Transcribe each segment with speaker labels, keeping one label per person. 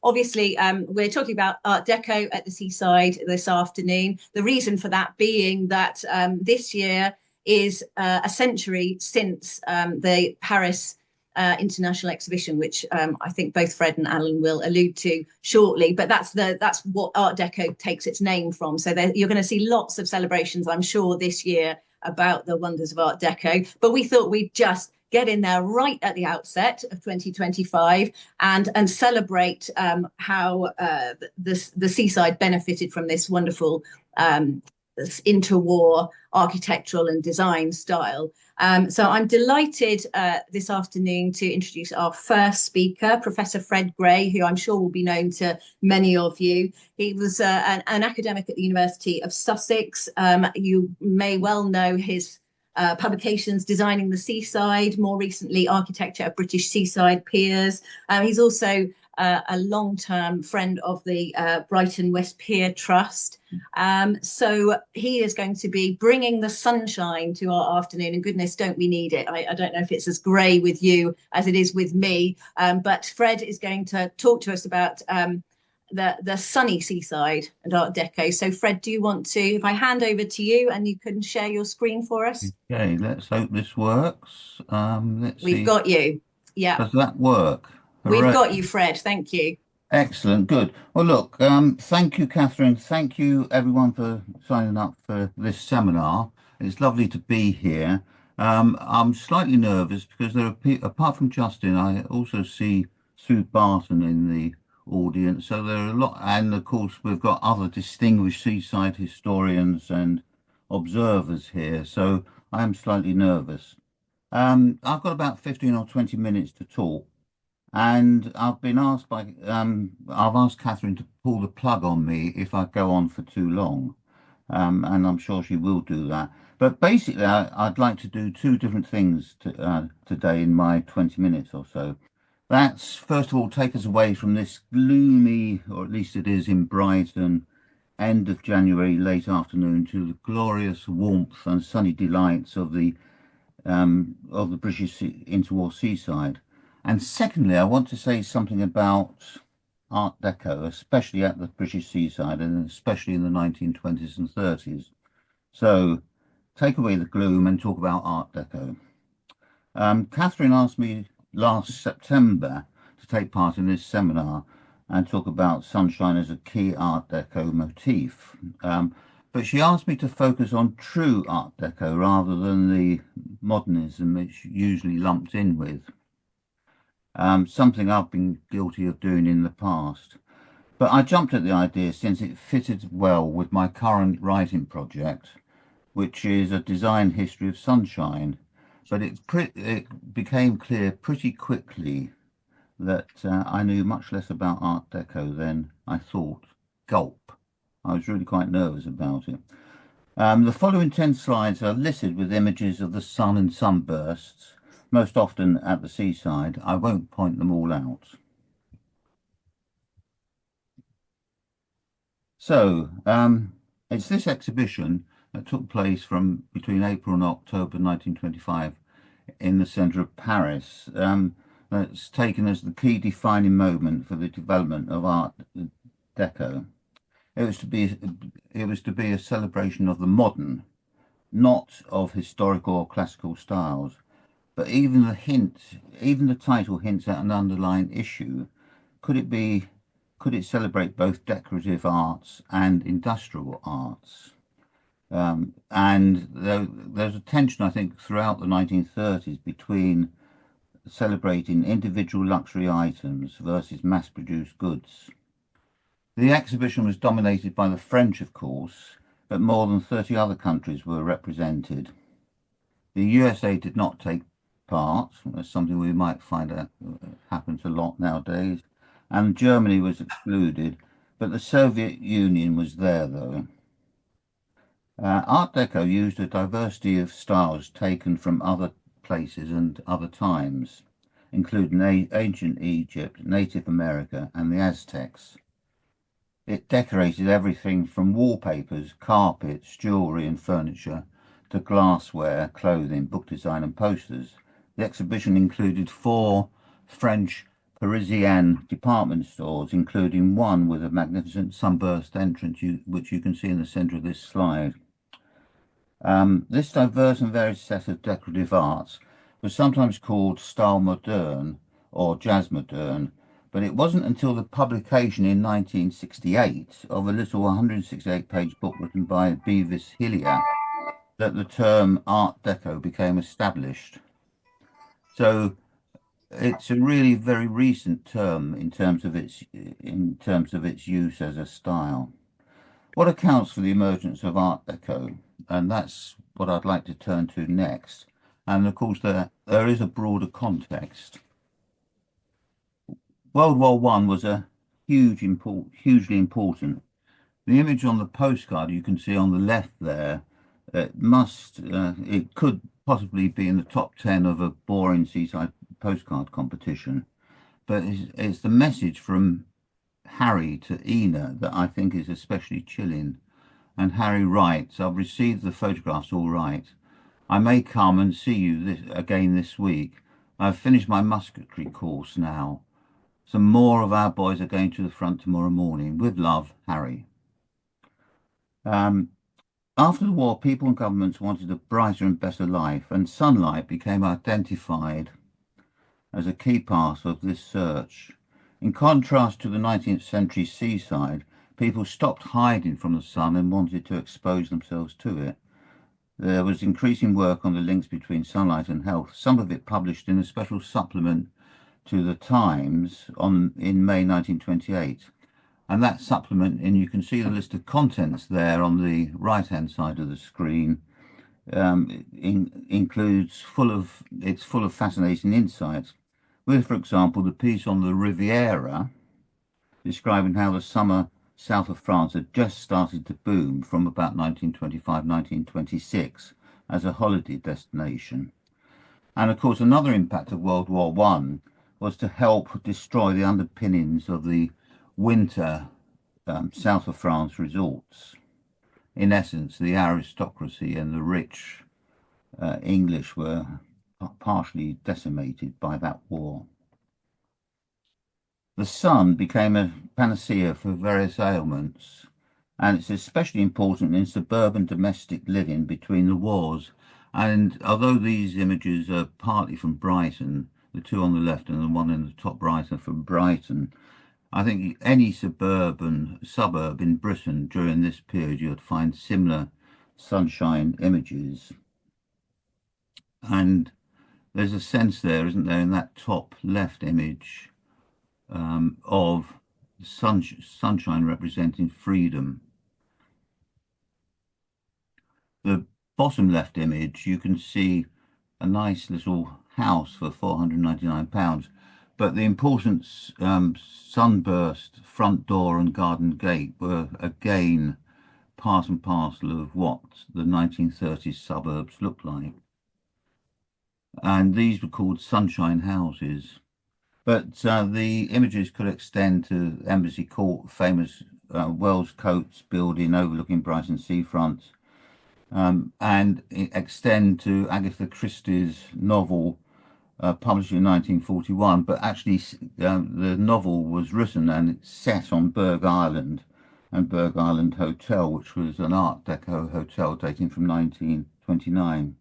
Speaker 1: obviously, we're talking about Art Deco at the seaside this afternoon. The reason for that being that this year is a century since the Paris international exhibition, which I think both Fred and Alan will allude to shortly. But that's what Art Deco takes its name from. So you're going to see lots of celebrations, I'm sure, this year about the wonders of Art Deco. But we thought we'd just get in there right at the outset of 2025 and celebrate how the seaside benefited from this wonderful this interwar architectural and design style. So I'm delighted this afternoon to introduce our first speaker, Professor Fred Gray, who I'm sure will be known to many of you. He was an academic at the University of Sussex. You may well know his publications, Designing the Seaside, more recently Architecture of British Seaside Piers. He's also a long-term friend of the Brighton West Pier Trust. So he is going to be bringing the sunshine to our afternoon, and goodness, don't we need it. I don't know if it's as grey with you as it is with me, but Fred is going to talk to us about the sunny seaside and Art Deco. So Fred, do you want to, if I hand over to you and you can share your screen for us?
Speaker 2: Okay, let's hope this works. Let's
Speaker 1: We've
Speaker 2: see.
Speaker 1: got you. Yeah,
Speaker 2: Does that work?
Speaker 1: we've
Speaker 2: Hooray.
Speaker 1: got you, Fred. Thank you.
Speaker 2: Excellent, good. Well, look, thank you, Catherine. Thank you, everyone, for signing up for this seminar. It's lovely to be here. I'm slightly nervous because there are apart from Justin, I also see Sue Barton in the audience. So there are a lot, and of course, we've got other distinguished seaside historians and observers here. So I am slightly nervous. I've got about 15 or 20 minutes to talk. And I've asked Catherine to pull the plug on me if I go on for too long. And I'm sure she will do that. But basically, I'd like to do two different things today in my 20 minutes or so. That's, first of all, take us away from this gloomy, or at least it is in Brighton, end of January, late afternoon, to the glorious warmth and sunny delights of the British interwar seaside. And secondly, I want to say something about Art Deco, especially at the British seaside and especially in the 1920s and 30s. So take away the gloom and talk about Art Deco. Catherine asked me last September to take part in this seminar and talk about sunshine as a key Art Deco motif. But she asked me to focus on true Art Deco rather than the modernism it's usually lumped in with. Something I've been guilty of doing in the past. But I jumped at the idea since it fitted well with my current writing project, which is a design history of sunshine. But it became clear pretty quickly that I knew much less about Art Deco than I thought. Gulp. I was really quite nervous about it. The following 10 slides are listed with images of the sun and sunbursts, most often at the seaside. I won't point them all out. So, it's this exhibition that took place from between April and October 1925 in the centre of Paris. That's taken as the key defining moment for the development of Art Deco. It was to be a celebration of the modern, not of historical or classical styles. But even the title hints at an underlying issue. Could it celebrate both decorative arts and industrial arts? And there's a tension, I think, throughout the 1930s between celebrating individual luxury items versus mass-produced goods. The exhibition was dominated by the French, of course, but more than 30 other countries were represented. The USA did not take part. That's something we might find out happens a lot nowadays. And Germany was excluded, but the Soviet Union was there, though. Art Deco used a diversity of styles taken from other places and other times, including ancient Egypt, Native America, and the Aztecs. It decorated everything from wallpapers, carpets, jewellery and furniture, to glassware, clothing, book design and posters. The exhibition included 4 French Parisian department stores, including one with a magnificent sunburst entrance, which you can see in the centre of this slide. This diverse and varied set of decorative arts was sometimes called style moderne or jazz moderne, but it wasn't until the publication in 1968 of a little 168-page book written by Bevis Hillier that the term Art Deco became established. So it's a really very recent term in terms of its use as a style. What accounts for the emergence of Art Deco? And that's what I'd like to turn to next. And of course, there is a broader context. World War One was a hugely important. The image on the postcard you can see on the left there, it could possibly be in the top 10 of a boring seaside postcard competition, but it's the message from Harry to Ina that I think is especially chilling. And Harry writes, "I've received the photographs all right. I may come and see you again this week. I've finished my musketry course now. Some more of our boys are going to the front tomorrow morning. With love, Harry." After the war, people and governments wanted a brighter and better life, and sunlight became identified as a key part of this search. In contrast to the 19th century seaside, people stopped hiding from the sun and wanted to expose themselves to it. There was increasing work on the links between sunlight and health, some of it published in a special supplement to the Times in May 1928. And that supplement, and you can see the list of contents there on the right-hand side of the screen, includes it's full of fascinating insights. With, for example, the piece on the Riviera, describing how the summer south of France had just started to boom from about 1925, 1926 as a holiday destination. And of course, another impact of World War One was to help destroy the underpinnings of the winter south of France resorts. In essence, the aristocracy and the rich English were partially decimated by that war. The sun became a panacea for various ailments, and it's especially important in suburban domestic living between the wars. And although these images are partly from Brighton, the two on the left and the one in the top right are from Brighton, I think any suburb in Britain during this period, you'd find similar sunshine images. And there's a sense there, isn't there, in that top left image of sunshine representing freedom. The bottom left image, you can see a nice little house for £499. But the important sunburst front door and garden gate were again part and parcel of what the 1930s suburbs looked like. And these were called sunshine houses. But the images could extend to Embassy Court, famous Wells Coates building overlooking Brighton seafront, and extend to Agatha Christie's novel published in 1941. But actually, the novel was written and it's set on Burgh Island and Burgh Island Hotel, which was an Art Deco hotel dating from 1929.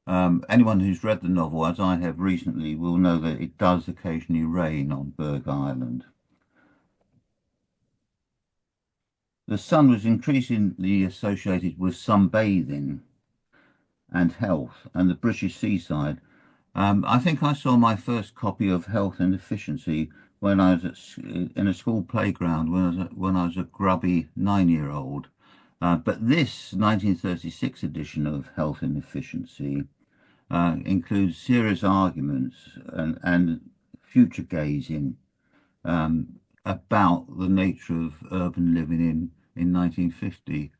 Speaker 2: Anyone who's read the novel, as I have recently, will know that it does occasionally rain on Burgh Island. The sun was increasingly associated with sunbathing and health and the British seaside. I think I saw my first copy of Health and Efficiency when I was in a school playground when I was a grubby 9-year-old. But this 1936 edition of Health and Efficiency includes serious arguments and future gazing about the nature of urban living in 1950.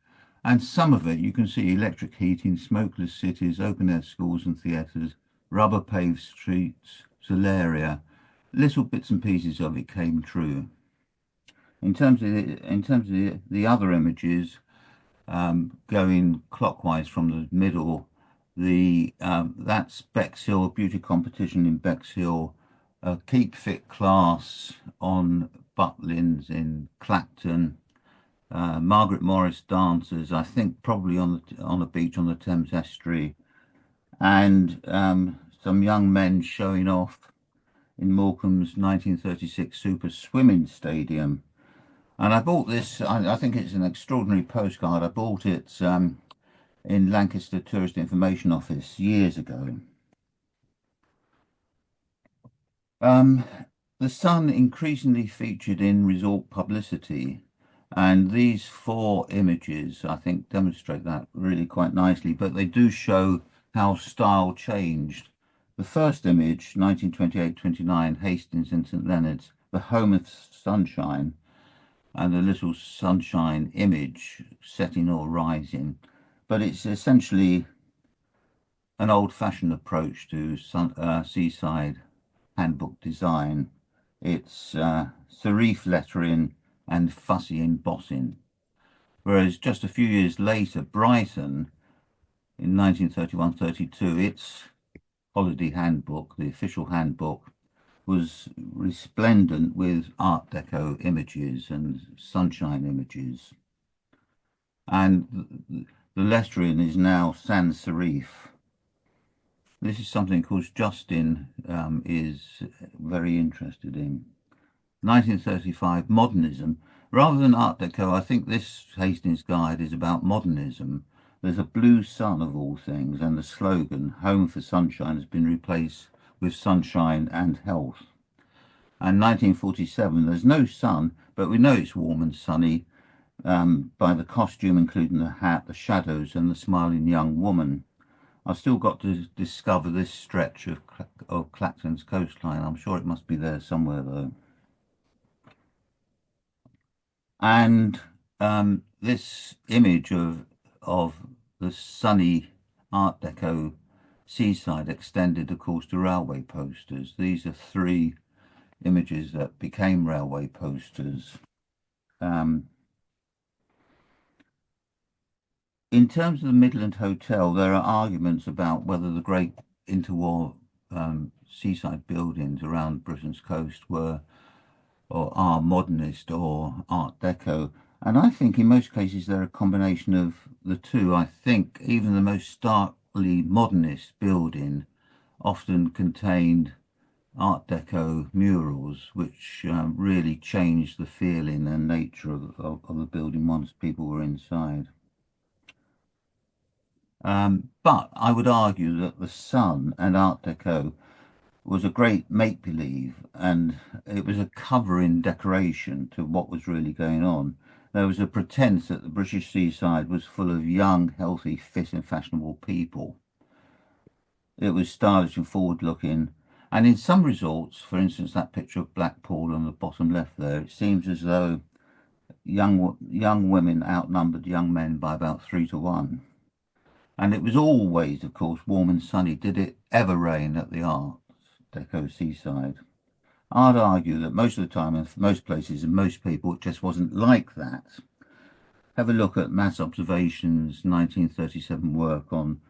Speaker 2: And some of it you can see: electric heating, smokeless cities, open air schools and theatres, rubber paved streets, solaria. Little bits and pieces of it came true. In terms of the other images, going clockwise from the middle, that's Bexhill, beauty competition in Bexhill, a Keep Fit class on Butlins in Clacton, Margaret Morris dancers, I think probably on a beach on the Thames Estuary, and some young men showing off in Morecambe's 1936 Super Swimming Stadium. And I bought this, I think it's an extraordinary postcard. I bought it in Lancaster Tourist Information Office years ago. Um, the sun increasingly featured in resort publicity, and these four images, I think, demonstrate that really quite nicely, but they do show how style changed. The first image, 1928-29, Hastings and St Leonard's, the home of sunshine, and a little sunshine image setting or rising, but it's essentially an old-fashioned approach to seaside handbook design. It's serif lettering and fussy embossing. Whereas just a few years later, Brighton, in 1931-32, its holiday handbook, the official handbook, was resplendent with Art Deco images and sunshine images. And the lettering is now sans serif. This is something, of course, Justin is very interested in. 1935, modernism. Rather than Art Deco, I think this Hastings guide is about modernism. There's a blue sun of all things, and the slogan, Home for Sunshine, has been replaced with Sunshine and Health. And 1947, there's no sun, but we know it's warm and sunny by the costume, including the hat, the shadows, and the smiling young woman. I've still got to discover this stretch of Clacton's coastline. I'm sure it must be there somewhere, though. And this image of the sunny Art Deco seaside extended, of course, to railway posters. These are three images that became railway posters. In terms of the Midland Hotel, there are arguments about whether the great interwar seaside buildings around Britain's coast were or are modernist or Art Deco. And I think in most cases they're a combination of the two. I think even the most starkly modernist building often contained Art Deco murals, which really changed the feeling and nature of the building once people were inside. But I would argue that the sun and Art Deco was a great make-believe, and it was a covering decoration to what was really going on. There was a pretense that the British seaside was full of young, healthy, fit and fashionable people. It was stylish and forward-looking, and in some resorts, for instance, that picture of Blackpool on the bottom left there, it seems as though young women outnumbered young men by about 3 to 1. And it was always, of course, warm and sunny. Did it ever rain at the Art Deco seaside? I'd argue that most of the time, in most places and most people, it just wasn't like that. Have a look at Mass Observations' 1937 work on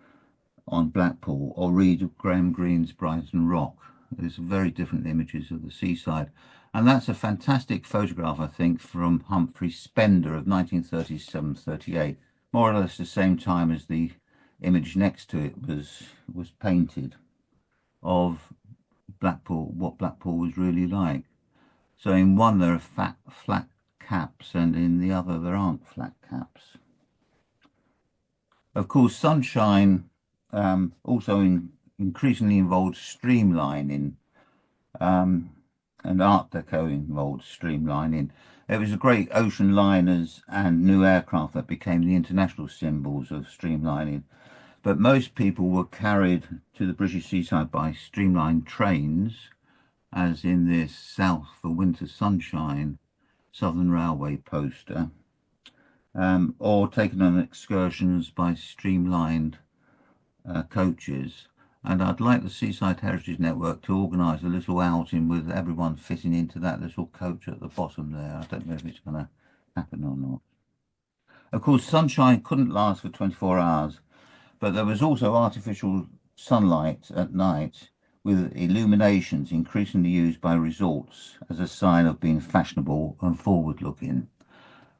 Speaker 2: Blackpool, or read Graham Greene's Brighton Rock. There's very different images of the seaside. And that's a fantastic photograph, I think, from Humphrey Spender of 1937-38, more or less the same time as the image next to it was painted, of Blackpool, what Blackpool was really like. So in one there are flat caps, and in the other there aren't flat caps. Of course, sunshine also increasingly involved streamlining, and Art Deco involved streamlining. It was the great ocean liners and new aircraft that became the international symbols of streamlining. But most people were carried to the British seaside by streamlined trains, as in this South for Winter Sunshine Southern Railway poster, or taken on excursions by streamlined coaches. And I'd like the Seaside Heritage Network to organise a little outing with everyone fitting into that little coach at the bottom there. I don't know if it's going to happen or not. Of course, sunshine couldn't last for 24 hours, but there was also artificial sunlight at night, with illuminations increasingly used by resorts as a sign of being fashionable and forward-looking.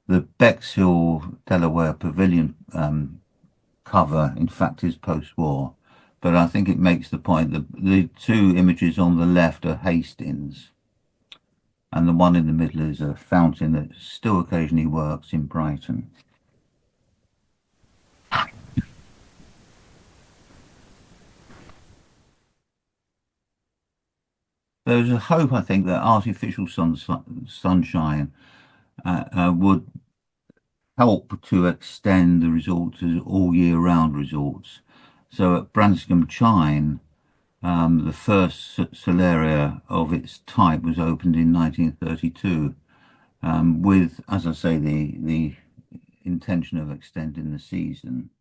Speaker 2: The Bexhill, Delaware Pavilion cover, in fact, is post-war, but I think it makes the point that the two images on the left are Hastings, and the one in the middle is a fountain that still occasionally works in Brighton. There's a hope, I think, that artificial sunshine would help to extend the resorts as all year round resorts. So at Branscombe Chine, the first solaria of its type was opened in 1932, with, as I say, the intention of extending the season.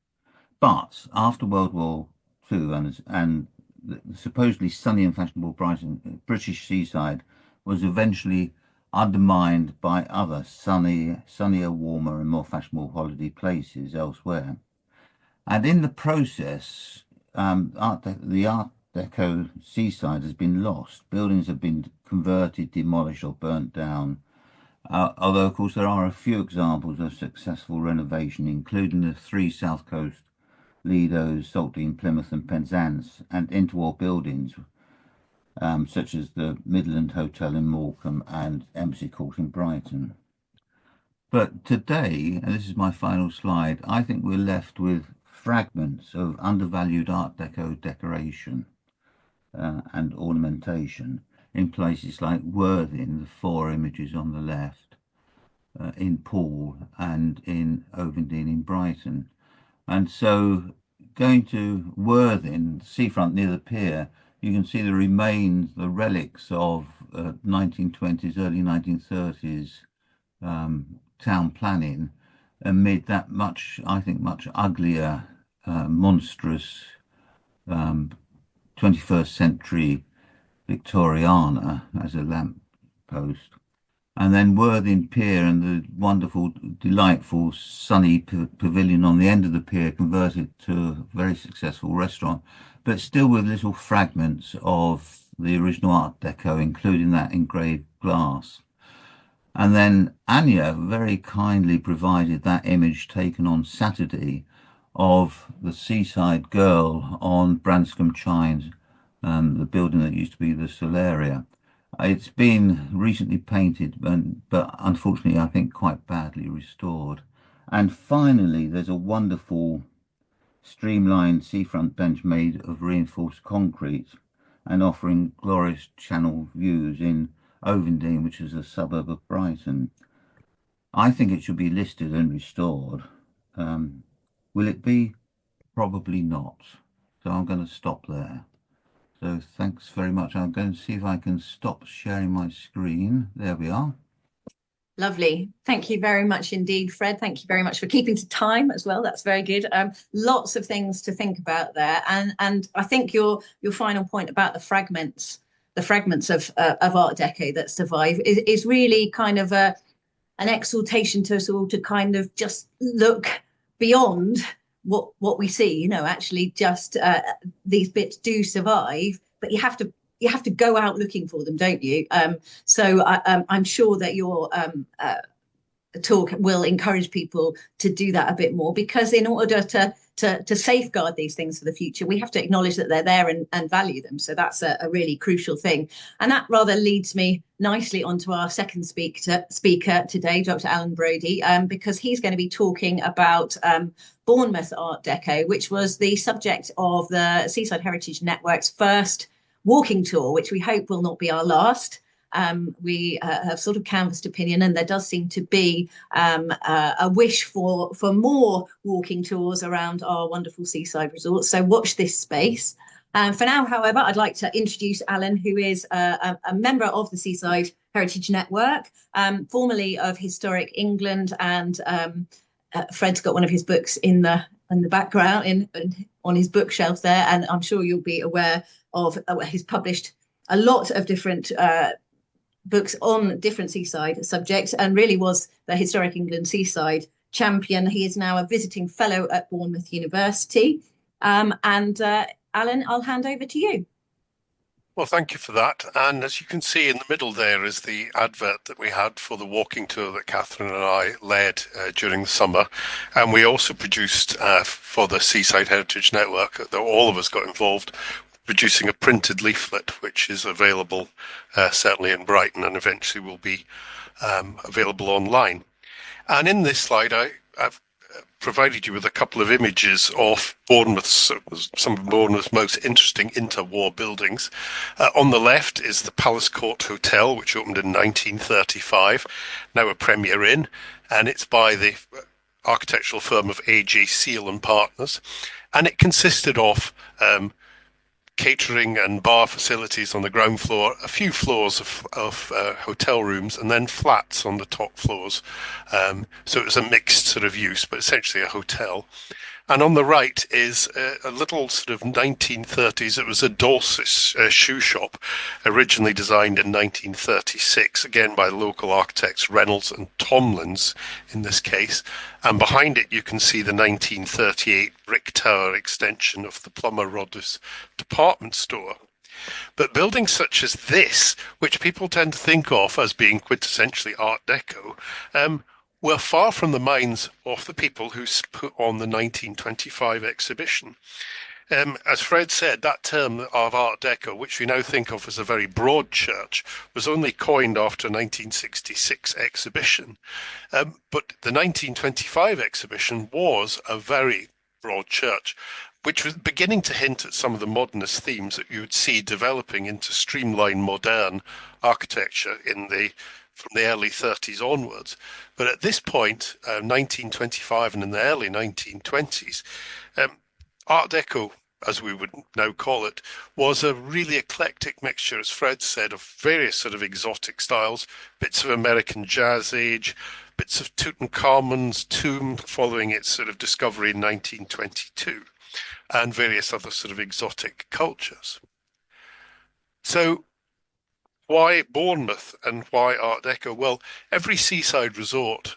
Speaker 2: But after World War II and the supposedly sunny and fashionable Brighton, British seaside was eventually undermined by other sunnier, warmer, and more fashionable holiday places elsewhere. And in the process, the Art Deco seaside has been lost. Buildings have been converted, demolished, or burnt down. Although, of course, there are a few examples of successful renovation, including the three South Coast Lidos, Saltine, Plymouth, and Penzance, and interwar buildings, such as the Midland Hotel in Morecambe and Embassy Court in Brighton. But today, and this is my final slide, I think we're left with fragments of undervalued Art Deco decoration and ornamentation in places like Worthing, the four images on the left, in Poole, and in Ovendene in Brighton. And so going to Worthing, seafront near the pier, you can see the remains, the relics of 1920s, early 1930s town planning amid that I think, much uglier, monstrous 21st century Victoriana as a lamp post. And then Worthing Pier and the wonderful, delightful, sunny pavilion on the end of the pier converted to a very successful restaurant, but still with little fragments of the original Art Deco, including that engraved glass. And then Anya very kindly provided that image taken on Saturday of the seaside girl on Branscombe Chines, the building that used to be the Solaria. It's been recently painted, but unfortunately, I think quite badly restored. And finally, there's a wonderful streamlined seafront bench made of reinforced concrete and offering glorious channel views in Ovendene, which is a suburb of Brighton. I think it should be listed and restored. Will it be? Probably not. So I'm going to stop there. So thanks very much. I'm going to see if I can stop sharing my screen. There we are.
Speaker 1: Lovely. Thank you very much indeed, Fred. Thank you very much for keeping to time as well. That's very good. Lots of things to think about there. And I think your final point about the fragments of Art Deco that survive is really kind of an exhortation to us all to kind of just look beyond what we see. You know, actually just these bits do survive, but you have to go out looking for them, don't you? So I'm sure that your talk will encourage people to do that a bit more, because in order to safeguard these things for the future, we have to acknowledge that they're there and value them. So that's a really crucial thing. And that rather leads me nicely onto our second speaker today, Dr. Allan Brodie, because he's going to be talking about Bournemouth Art Deco, which was the subject of the Seaside Heritage Network's first walking tour, which we hope will not be our last. We have sort of canvassed opinion, and there does seem to be a wish for more walking tours around our wonderful seaside resorts. So watch this space. For now, however, I'd like to introduce Allan, who is a member of the Seaside Heritage Network, formerly of Historic England, and Fred's got one of his books in the background on his bookshelf there, and I'm sure you'll be aware of he's published a lot of different books on different seaside subjects, and really was the Historic England seaside champion. He is now a visiting fellow at Bournemouth University. Allan, I'll hand over to you.
Speaker 3: Well, thank you for that. And as you can see in the middle there is the advert that we had for the walking tour that Catherine and I led during the summer. And we also produced for the Seaside Heritage Network, that all of us got involved, producing a printed leaflet, which is available certainly in Brighton and eventually will be available online. And in this slide, I've provided you with a couple of images of some of Bournemouth's most interesting interwar buildings. On the left is the Palace Court Hotel, which opened in 1935, now a Premier Inn, and it's by the architectural firm of A.J. Seal and Partners. And it consisted of catering and bar facilities on the ground floor, a few floors of hotel rooms, and then flats on the top floors. So it was a mixed sort of use, but essentially a hotel. And on the right is a little sort of 1930s. It was a Dorset shoe shop, originally designed in 1936, again by the local architects Reynolds and Tomlins in this case. And behind it, you can see the 1938 brick tower extension of the Plumber Rodders department store. But buildings such as this, which people tend to think of as being quintessentially Art Deco, were far from the minds of the people who put on the 1925 exhibition. As Fred said, that term of Art Deco, which we now think of as a very broad church, was only coined after 1966 exhibition. But the 1925 exhibition was a very broad church, which was beginning to hint at some of the modernist themes that you would see developing into streamlined modern architecture from the early 30s onwards. But at this point, 1925 and in the early 1920s, Art Deco, as we would now call it, was a really eclectic mixture, as Fred said, of various sort of exotic styles, bits of American Jazz Age, bits of Tutankhamun's tomb following its sort of discovery in 1922, and various other sort of exotic cultures. So why Bournemouth and why Art Deco? Well, every seaside resort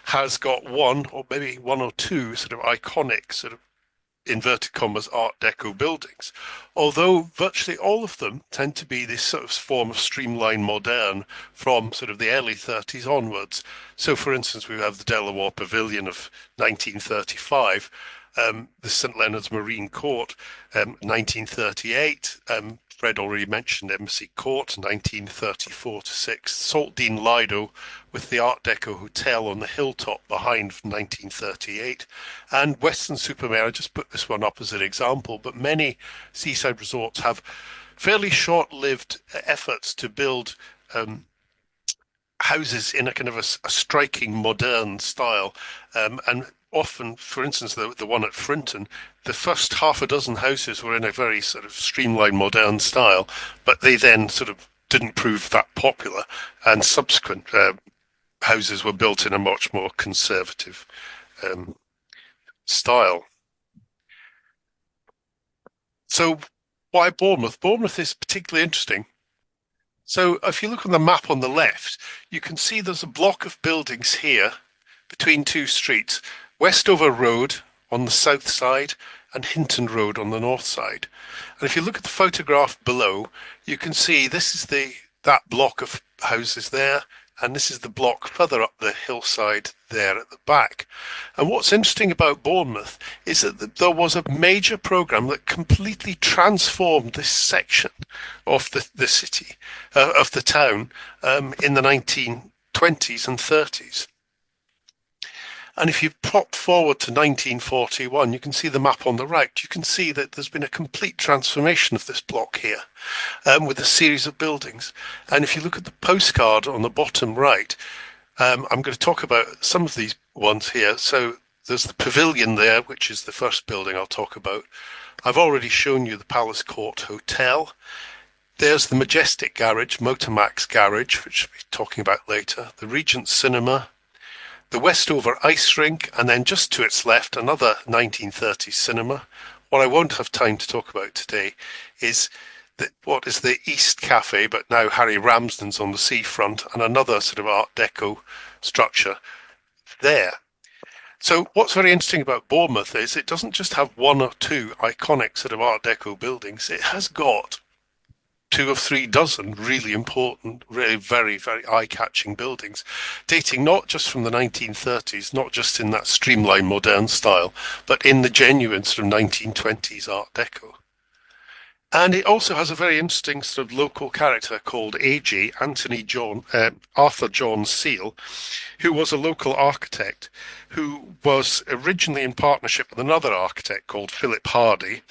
Speaker 3: has got one or maybe one or two sort of iconic sort of inverted commas Art Deco buildings, although virtually all of them tend to be this sort of form of streamlined modern from sort of the early 30s onwards. So, for instance, we have the Delaware Pavilion of 1935, the St Leonard's Marine Court, 1938. Fred already mentioned Embassy Court, 1934 to 6. Saltdean Lido with the Art Deco Hotel on the hilltop behind from 1938. And Weston-super-Mare, I just put this one up as an example, but many seaside resorts have fairly short-lived efforts to build houses in a kind of a striking modern style. And often, for instance, the one at Frinton, the first half a dozen houses were in a very sort of streamlined modern style, but they then sort of didn't prove that popular, and subsequent houses were built in a much more conservative style. So why Bournemouth? Bournemouth is particularly interesting. So if you look on the map on the left, you can see there's a block of buildings here between two streets, Westover Road on the south side and Hinton Road on the north side. And if you look at the photograph below, you can see this is that block of houses there, and this is the block further up the hillside there at the back. And what's interesting about Bournemouth is that there was a major programme that completely transformed this section of the city, of the town, in the 1920s and 30s. And if you pop forward to 1941, you can see the map on the right. You can see that there's been a complete transformation of this block here, with a series of buildings. And if you look at the postcard on the bottom right, I'm going to talk about some of these ones here. So there's the Pavilion there, which is the first building I'll talk about. I've already shown you the Palace Court Hotel. There's the Majestic Garage, Motormax Garage, which we'll be talking about later. The Regent Cinema, the Westover Ice Rink, and then just to its left, another 1930s cinema. What I won't have time to talk about today is what is the East Cafe, but now Harry Ramsden's on the seafront, and another sort of Art Deco structure there. So what's very interesting about Bournemouth is it doesn't just have one or two iconic sort of Art Deco buildings. It has got 2 or 3 dozen really important, really very, very eye-catching buildings, dating not just from the 1930s, not just in that streamlined modern style, but in the genuine sort of 1920s Art Deco. And it also has a very interesting sort of local character called AJ, Arthur John Seal, who was a local architect who was originally in partnership with another architect called Philip Hardy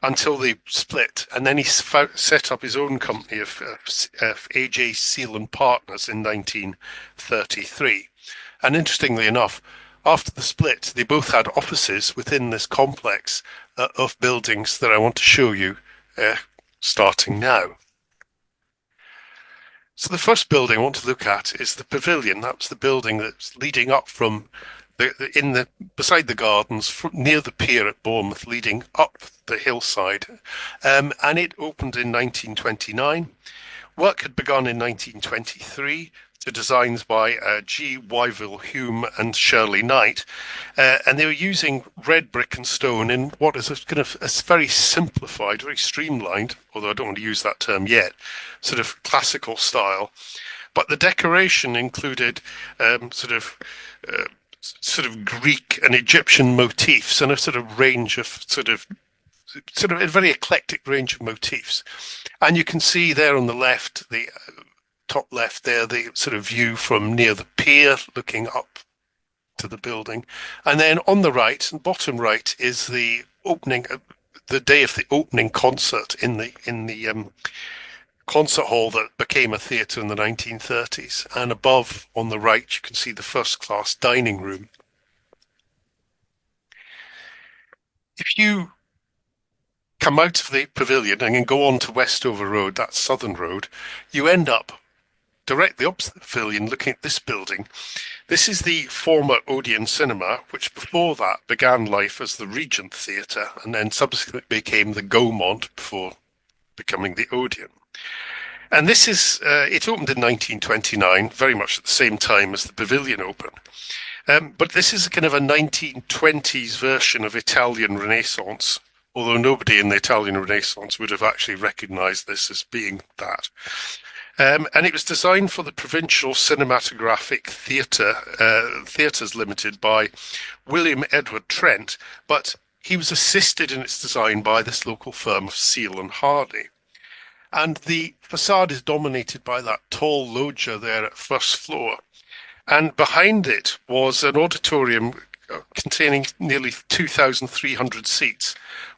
Speaker 3: until they split. And then he set up his own company of AJ Seal and Partners in 1933. And interestingly enough, after the split, they both had offices within this complex of buildings that I want to show you starting now. So the first building I want to look at is the pavilion. That's the building that's leading up from beside the gardens near the pier at Bournemouth, leading up the hillside, and it opened in 1929. Work had begun in 1923 to designs by G. Wyville Hume and Shirley Knight, and they were using red brick and stone in what is a kind of a very simplified, very streamlined, although I don't want to use that term yet, sort of classical style. But the decoration included sort of Greek and Egyptian motifs and a sort of range of sort of a very eclectic range of motifs. And you can see there on the left, the top left there, the sort of view from near the pier looking up to the building. And then on the right, bottom right, is the opening, the day of the opening concert in the concert hall that became a theatre in the 1930s. And above on the right, you can see the first class dining room. If you come out of the pavilion and then go on to Westover Road, that's Southern Road, you end up directly opposite the pavilion looking at this building. This is the former Odeon Cinema, which before that began life as the Regent Theatre and then subsequently became the Gaumont before becoming the Odeon. And this is, it opened in 1929, very much at the same time as the pavilion opened. But this is a kind of a 1920s version of Italian Renaissance, although nobody in the Italian Renaissance would have actually recognised this as being that. And it was designed for the Provincial Cinematographic Theatres Limited by William Edward Trent, but he was assisted in its design by this local firm of Seal and Hardy. And the facade is dominated by that tall loggia there at first floor. And behind it was an auditorium containing nearly 2,300 seats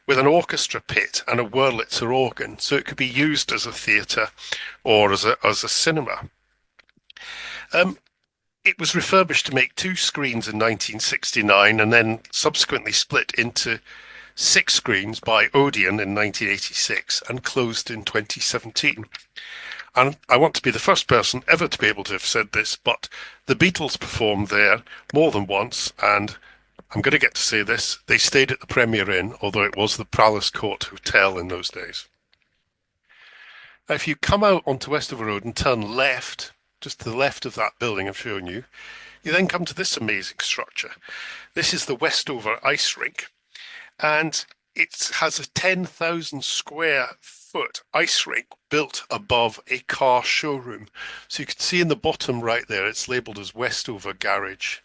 Speaker 3: with an orchestra pit and a Wurlitzer organ, so it could be used as a theatre or as a cinema. It was refurbished to make 2 screens in 1969 and then subsequently split into 6 screens by Odeon in 1986 and closed in 2017. And I want to be the first person ever to be able to have said this, but the Beatles performed there more than once, and I'm going to get to say this, they stayed at the Premier Inn, although it was the Palace Court Hotel in those days. Now, if you come out onto Westover Road and turn left, just to the left of that building I've shown you, you then come to this amazing structure. This is the Westover Ice Rink, and it has a 10,000 square foot ice rink built above a car showroom. So you can see in the bottom right there, it's labelled as Westover Garage.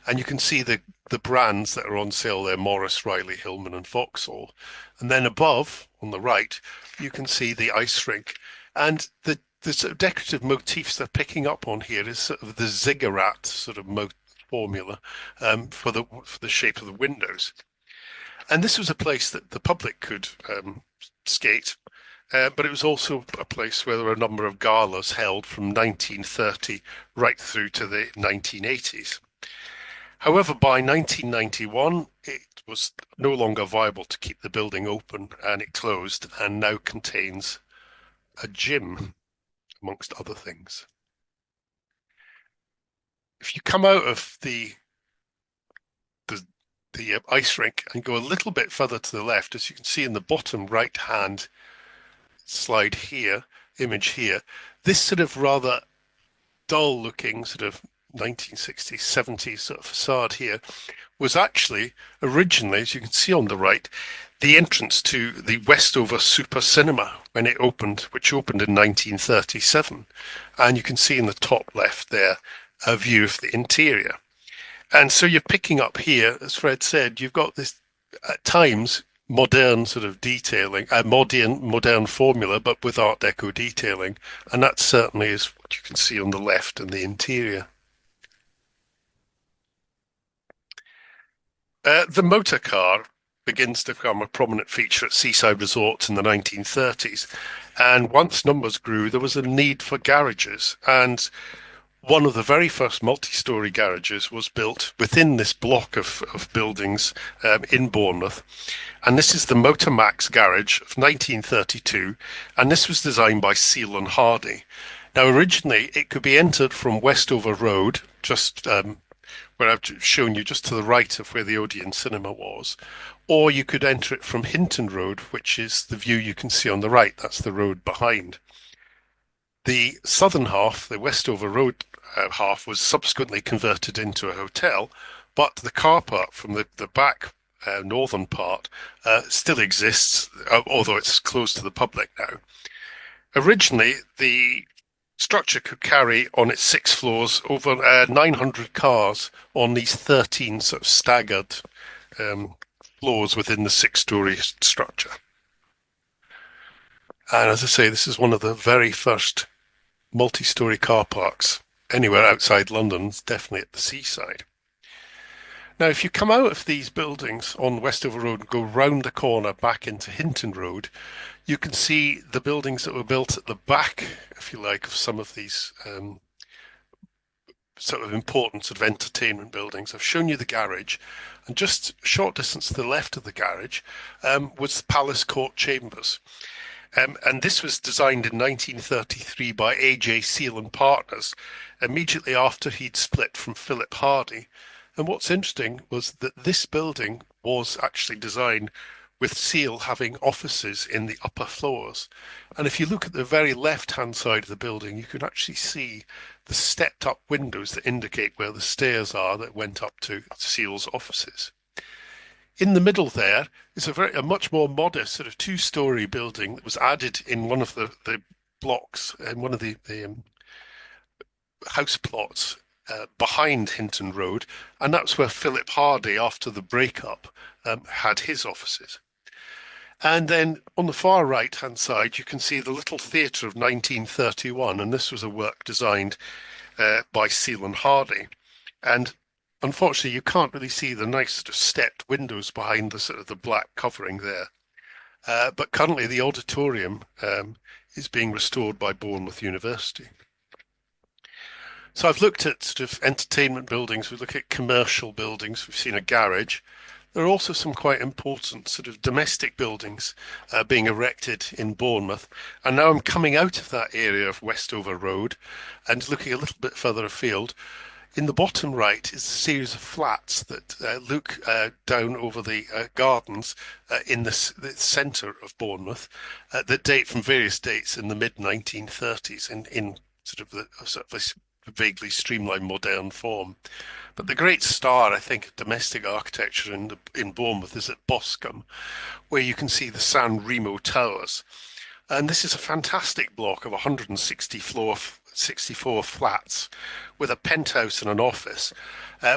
Speaker 3: And you can see the brands that are on sale there, Morris, Riley, Hillman and Vauxhall. And then above, on the right, you can see the ice rink. And the sort of decorative motifs they're picking up on here is sort of the ziggurat sort of formula for the shape of the windows. And this was a place that the public could skate, but it was also a place where there were a number of galas held from 1930 right through to the 1980s. However, by 1991, it was no longer viable to keep the building open, and it closed and now contains a gym, amongst other things. If you come out of the ice rink and go a little bit further to the left, as you can see in the bottom right hand slide here, image here, this sort of rather dull looking sort of 1960s, 70s sort of facade here was actually originally, as you can see on the right, the entrance to the Westover Super Cinema when it opened, which opened in 1937. And you can see in the top left there a view of the interior. And so you're picking up here, as Fred said, you've got this at times modern sort of detailing, a modern formula, but with Art Deco detailing. And that certainly is what you can see on the left in the interior. The motor car begins to become a prominent feature at seaside resorts in the 1930s. And once numbers grew, there was a need for garages. And one of the very first multi-story garages was built within this block of buildings in Bournemouth. And this is the Motor Max garage of 1932. And this was designed by Seal and Hardy. Now, originally, it could be entered from Westover Road, just where I've shown you just to the right of where the Odeon Cinema was, or you could enter it from Hinton Road, which is the view you can see on the right. That's the road behind. The southern half, the Westover Road half, was subsequently converted into a hotel, but the car park from the back northern part still exists, although it's closed to the public now. Originally, the structure could carry on its 6 floors over 900 cars on these 13 sort of staggered floors within the 6-story structure. And as I say, this is one of the very first multi-story car parks anywhere outside London, definitely at the seaside. Now, if you come out of these buildings on Westover Road and go round the corner back into Hinton Road, you can see the buildings that were built at the back, if you like, of some of these sort of important sort of entertainment buildings. I've shown you the garage, and just a short distance to the left of the garage was the Palace Court Chambers. And this was designed in 1933 by A.J. Seal and Partners, immediately after he'd split from Philip Hardy. And what's interesting was that this building was actually designed with Seal having offices in the upper floors. And if you look at the very left-hand side of the building, you can actually see the stepped-up windows that indicate where the stairs are that went up to Seal's offices. In the middle there is a much more modest sort of 2-story building that was added in one of the blocks, in one of the house plots behind Hinton Road, and that's where Philip Hardy, after the breakup, had his offices. And then on the far right-hand side, you can see the Little Theatre of 1931, and this was a work designed by Seal and Hardy. And unfortunately, you can't really see the nice sort of stepped windows behind the sort of the black covering there. But currently, the auditorium is being restored by Bournemouth University. So I've looked at sort of entertainment buildings, we look at commercial buildings, we've seen a garage. There are also some quite important sort of domestic buildings being erected in Bournemouth. And now I'm coming out of that area of Westover Road and looking a little bit further afield. In the bottom right is a series of flats that look down over the gardens in the centre of Bournemouth that date from various dates in the mid-1930s in sort of this vaguely streamlined modern form. But the great star, I think, of domestic architecture in Bournemouth is at Boscombe, where you can see the San Remo Towers. And this is a fantastic block of 164 flats with a penthouse and an office,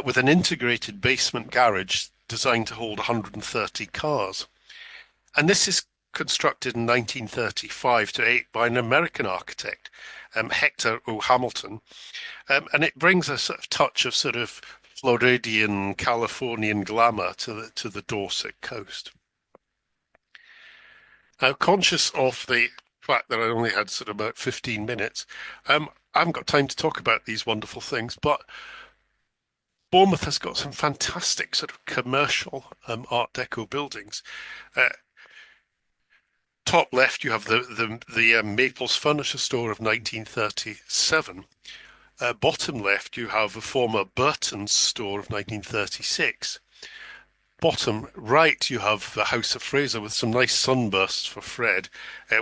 Speaker 3: with an integrated basement garage designed to hold 130 cars. And this is constructed in 1935 to 8 by an American architect, Hector O. Hamilton, and it brings a sort of touch of sort of Floridian Californian glamour to the Dorset coast. Now, conscious of the fact that I only had sort of about 15 minutes, I haven't got time to talk about these wonderful things, but Bournemouth has got some fantastic sort of commercial Art Deco buildings. Top left, you have the Maples Furniture Store of 1937. Bottom left, you have a former Burton's store of 1936. Bottom right, you have the House of Fraser with some nice sunbursts for Fred,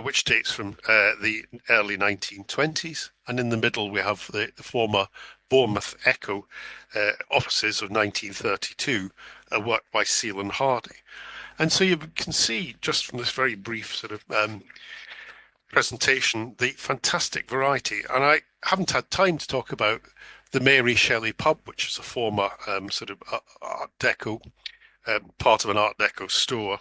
Speaker 3: which dates from the early 1920s. And in the middle, we have the former Bournemouth Echo offices of 1932, worked by Seal and Hardy. And so you can see just from this very brief sort of presentation the fantastic variety. And I haven't had time to talk about the Mary Shelley pub, which is a former sort of Art Deco, part of an Art Deco store.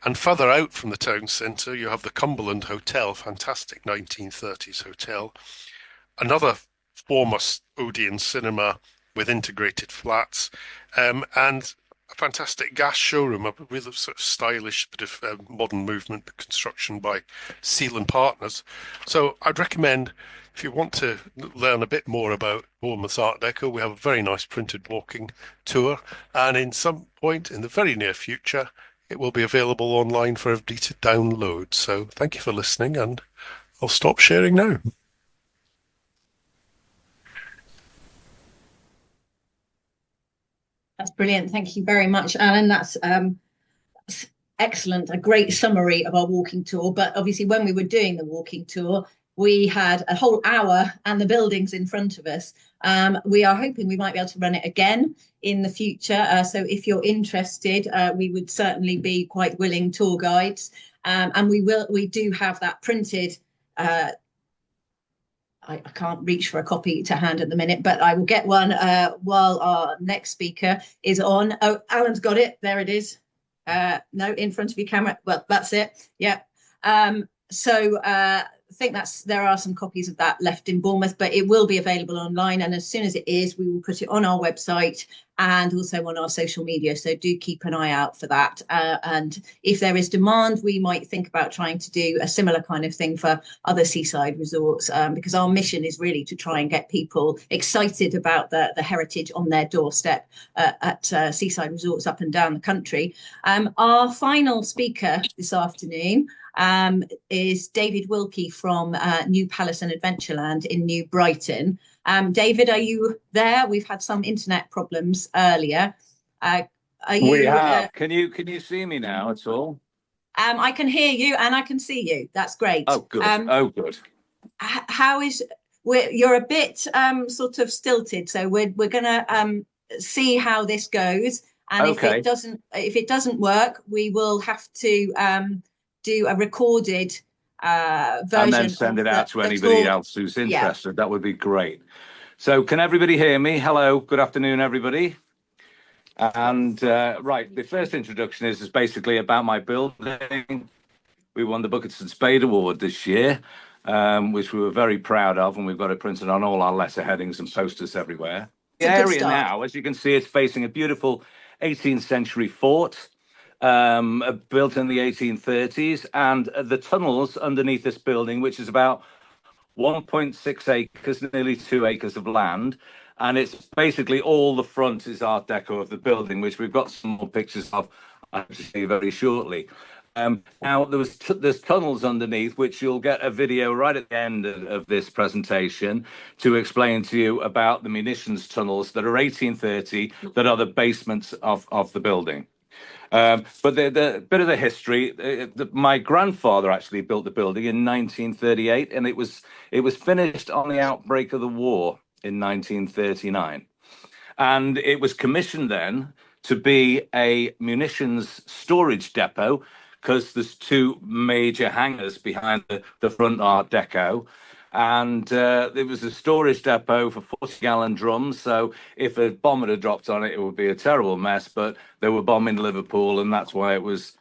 Speaker 3: And further out from the town centre, you have the Cumberland Hotel, fantastic 1930s hotel. Another former Odeon cinema with integrated flats, and a fantastic gas showroom, a really sort of stylish bit of modern movement construction by Seal and Partners. So I'd recommend, if you want to learn a bit more about Bournemouth's Art Deco, we have a very nice printed walking tour, and in some point in the very near future, it will be available online for everybody to download. So thank you for listening, and I'll stop sharing now.
Speaker 1: That's brilliant. Thank you very much, Alan. That's excellent. A great summary of our walking tour. But obviously, when we were doing the walking tour, we had a whole hour and the buildings in front of us. We are hoping we might be able to run it again in the future. So if you're interested, we would certainly be quite willing tour guides. And we do have that printed. I can't reach for a copy to hand at the minute, but I will get one while our next speaker is on. Oh, Alan's got it. There it is. No, in front of your camera. Well, that's it. Yeah. So I think there are some copies of that left in Bournemouth, but it will be available online. And as soon as it is, we will put it on our website and also on our social media. So do keep an eye out for that. And if there is demand, we might think about trying to do a similar kind of thing for other seaside resorts, because our mission is really to try and get people excited about the heritage on their doorstep at seaside resorts up and down the country. Our final speaker this afternoon is David Wilkie from New Palace and Adventureland in New Brighton. David, are you there? We've had some internet problems earlier.
Speaker 4: We have. Can you see me now at all?
Speaker 1: I can hear you and I can see you. That's great.
Speaker 4: Oh, good. Good.
Speaker 1: How is? You're a bit sort of stilted, so we're going to see how this goes. And
Speaker 4: okay.
Speaker 1: if it doesn't work, we will have to do a recorded version
Speaker 4: and then send it out to anybody else who's interested. Yeah. That would be great. So can everybody hear me? Hello, good afternoon, everybody. And right, the first introduction is basically about my building. We won the Bucket and Spade Award this year, which we were very proud of, and we've got it printed on all our letter headings and posters everywhere. The area now, as you can see, is facing a beautiful 18th century fort. Built in the 1830s, and the tunnels underneath this building, which is about 1.6 acres, nearly 2 acres of land, and it's basically all the front is Art Deco of the building, which we've got some more pictures of, I'll show you very shortly. Now, there's tunnels underneath, which you'll get a video right at the end of this presentation to explain to you about the munitions tunnels that are 1830, that are the basements of the building. But the bit of the history, my grandfather actually built the building in 1938, and it was finished on the outbreak of the war in 1939. And it was commissioned then to be a munitions storage depot, because there's two major hangars behind the front Art Deco. And there was a storage depot for 40-gallon drums. So if a bomb had dropped on it, it would be a terrible mess. But they were bombing Liverpool, and that's why it was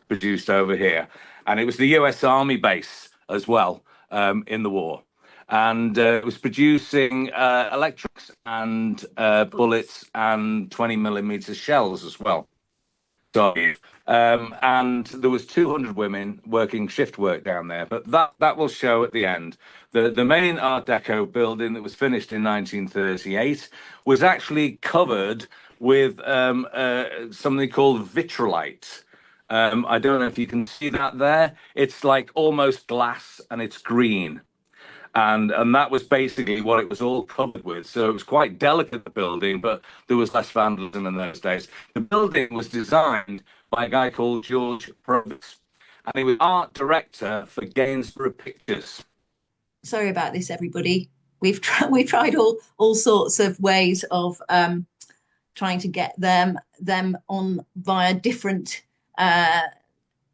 Speaker 4: produced over here. And it was the US Army base as well in the war. And it was producing electrics and bullets and 20mm shells as well. So, and there was 200 women working shift work down there, but that will show at the end. The main Art Deco building that was finished in 1938 was actually covered with something called vitrolite. I don't know if you can see that there. It's like almost glass, and it's green. And that was basically what it was all covered with. So it was quite delicate, the building, but there was less vandalism in those days. The building was designed by a guy called George Probus, and he was art director for Gainsborough Pictures.
Speaker 1: Sorry about this, everybody. we've tried all sorts of ways of trying to get them on via different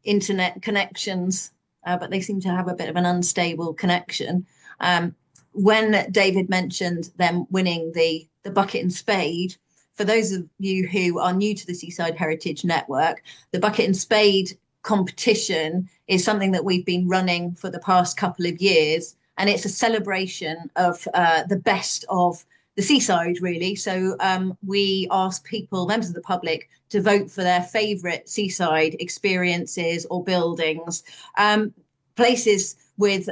Speaker 1: internet connections, but they seem to have a bit of an unstable connection. When David mentioned them winning the Bucket and Spade, for those of you who are new to the Seaside Heritage Network, the Bucket and Spade competition is something that we've been running for the past couple of years, and it's a celebration of the best of the seaside, really. So we ask people, members of the public, to vote for their favourite seaside experiences or buildings, places with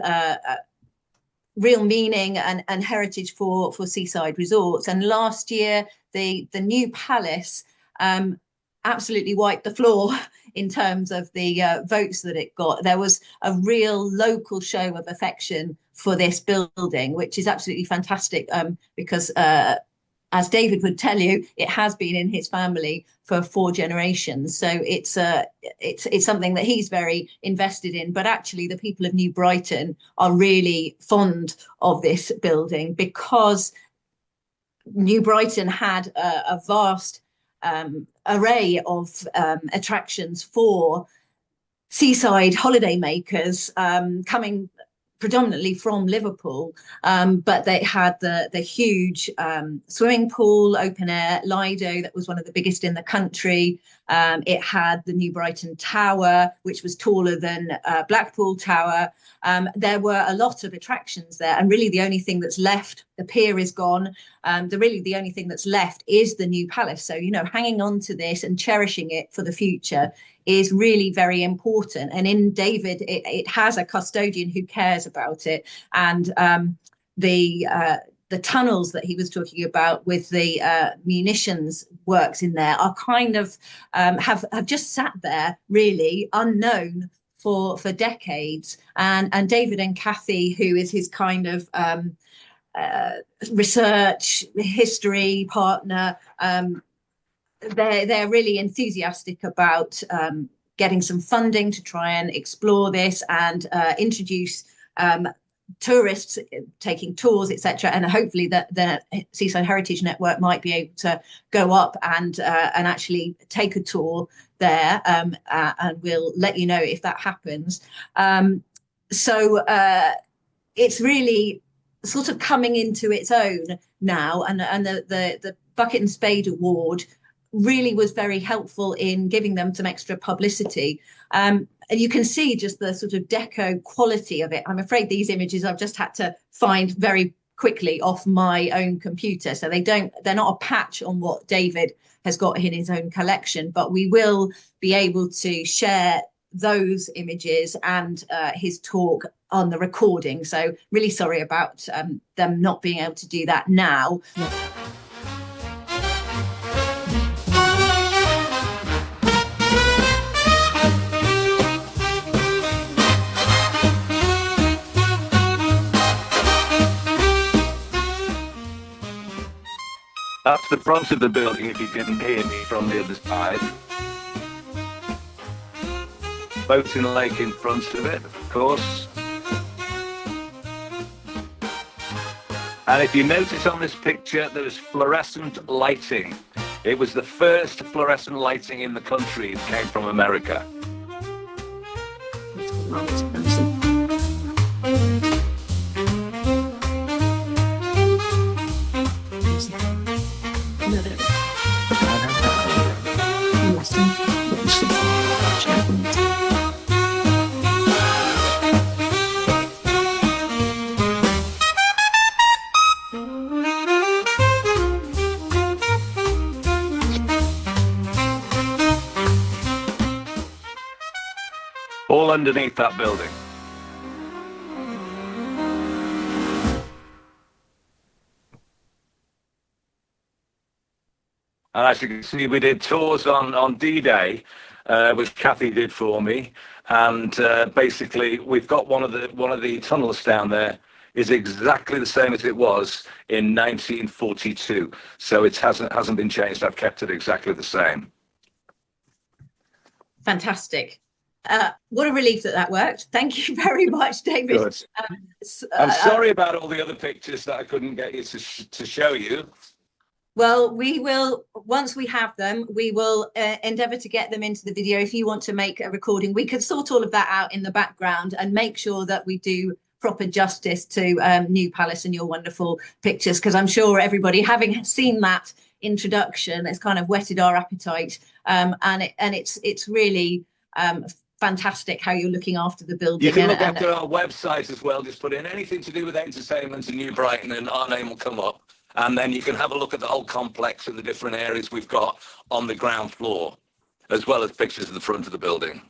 Speaker 1: real meaning and heritage for seaside resorts. And last year, the new Palace absolutely wiped the floor in terms of the votes that it got. There was a real local show of affection for this building, which is absolutely fantastic, because as David would tell you, it has been in his family for 4 generations. So it's something that he's very invested in. But actually, the people of New Brighton are really fond of this building, because New Brighton had a vast array of attractions for seaside holidaymakers coming predominantly from Liverpool, but they had the huge swimming pool, open air Lido, that was one of the biggest in the country. It had the New Brighton Tower, which was taller than Blackpool Tower. There were a lot of attractions there, and really the only thing that's left, the pier is gone. The only thing that's left is the new Palace. So, hanging on to this and cherishing it for the future is really very important. And in David, it has a custodian who cares about it. And the tunnels that he was talking about with the munitions works in there are kind of have just sat there really unknown for decades. And David and Kathy, who is his kind of research history partner, they're really enthusiastic about getting some funding to try and explore this and introduce tourists, taking tours, etc. And hopefully the Seaside Heritage Network might be able to go up and actually take a tour there, and we'll let you know if that happens. So it's really sort of coming into its own now, and the Bucket and Spade Award really was very helpful in giving them some extra publicity. And you can see just the sort of deco quality of it. I'm afraid these images I've just had to find very quickly off my own computer. So they're not a patch on what David has got in his own collection, but we will be able to share those images and his talk on the recording. So really sorry about them not being able to do that now.
Speaker 4: That's the front of the building, if you didn't hear me from the other side. Boating lake in front of it, of course. And if you notice on this picture, there's fluorescent lighting. It was the first fluorescent lighting in the country. It came from America. All underneath that building. And as you can see, we did tours on D-Day, which Kathy did for me. And basically, we've got one of the tunnels down there is exactly the same as it was in 1942. So it hasn't been changed. I've kept it exactly the same.
Speaker 1: Fantastic. What a relief that worked. Thank you very much, David.
Speaker 4: Good. I'm sorry about all the other pictures that I couldn't get you to show you.
Speaker 1: Well, we will, once we have them, we will endeavour to get them into the video. If you want to make a recording, we could sort all of that out in the background and make sure that we do proper justice to New Palace and your wonderful pictures, because I'm sure everybody, having seen that introduction, it's kind of whetted our appetite, and it's really fantastic how you're looking after the building.
Speaker 4: You can look after our website as well. Just put in anything to do with entertainment in New Brighton and our name will come up. And then you can have a look at the whole complex and the different areas we've got on the ground floor, as well as pictures of the front of the building.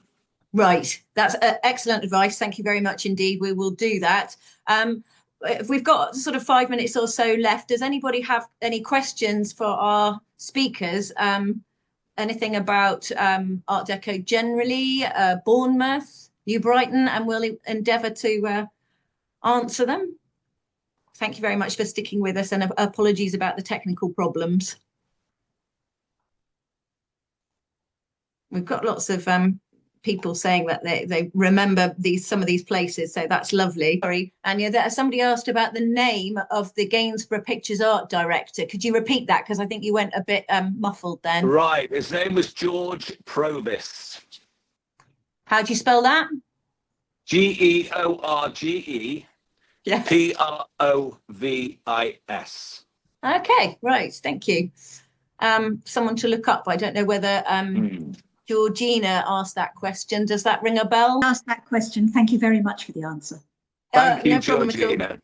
Speaker 1: Right. That's excellent advice. Thank you very much indeed. We will do that. If we've got sort of 5 minutes or so left, does anybody have any questions for our speakers? Anything about Art Deco generally, Bournemouth, New Brighton, and we'll endeavour to answer them. Thank you very much for sticking with us, and apologies about the technical problems. We've got lots of people saying that they remember some of these places, so that's lovely. Sorry, Anya, somebody asked about the name of the Gainsborough Pictures art director. Could you repeat that? Because I think you went a bit muffled then.
Speaker 4: Right, his name was George Provis.
Speaker 1: How do you spell that?
Speaker 4: George. Yeah. Provis.
Speaker 1: Okay, right. Thank you. Someone to look up. I don't know whether Georgina asked that question. Does that ring a bell?
Speaker 5: Asked that question. Thank you very much for the answer.
Speaker 4: Thank you, no Georgina.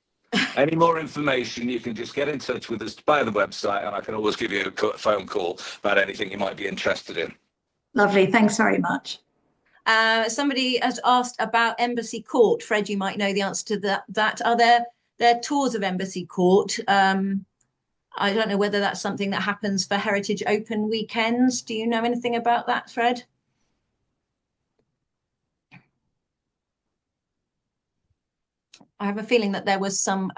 Speaker 4: Any more information, you can just get in touch with us by the website, and I can always give you a phone call about anything you might be interested in.
Speaker 5: Lovely. Thanks very much.
Speaker 1: Somebody has asked about Embassy Court. Fred, you might know the answer to that. Are there tours of Embassy Court? I don't know whether that's something that happens for Heritage Open weekends. Do you know anything about that, Fred? I have a feeling that there was some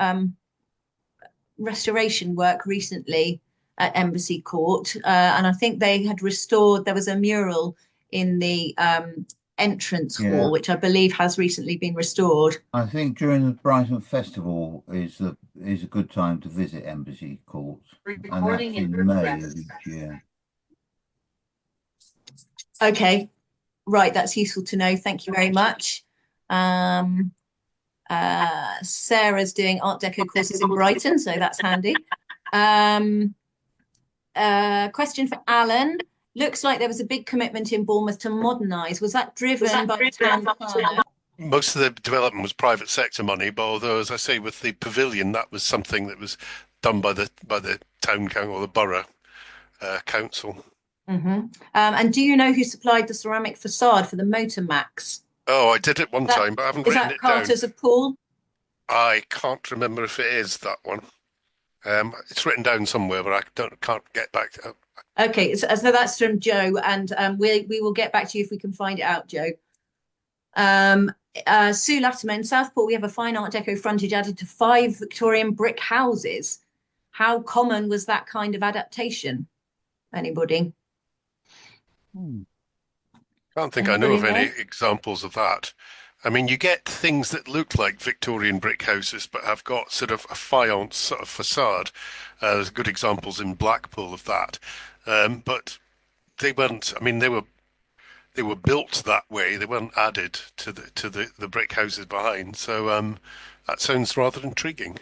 Speaker 1: restoration work recently at Embassy Court, and I think they had restored, there was a mural in the entrance hall, which I believe has recently been restored.
Speaker 2: I think during the Brighton Festival is a good time to visit Embassy Court, and that's in May of each year.
Speaker 1: Okay, right, that's useful to know. Thank you very much. Sarah's doing Art Deco courses in Brighton, so that's handy. Question for Alan. Looks like there was a big commitment in Bournemouth to modernise. Was that driven by the town planner?
Speaker 3: Most of the development was private sector money, but although, as I say, with the pavilion, that was something that was done by the town council or the borough council.
Speaker 1: Mm-hmm. And do you know who supplied the ceramic facade for the Motor Max?
Speaker 3: Oh, I did it one time, but I haven't written it down. Is that
Speaker 1: Carter's of Poole?
Speaker 3: I can't remember if it is that one. It's written down somewhere, but I can't get back to it.
Speaker 1: Okay, so that's from Joe, and we will get back to you if we can find it out, Joe. Sue Latimer, in Southport, we have a fine Art Deco frontage added to 5 Victorian brick houses. How common was that kind of adaptation? Anybody?
Speaker 3: I don't think I know of any examples of that. I mean, you get things that look like Victorian brick houses, but have got sort of a faience sort of facade. There's good examples in Blackpool of that. But they weren't, I mean, they were built that way. They weren't added to the brick houses behind. So that sounds rather intriguing.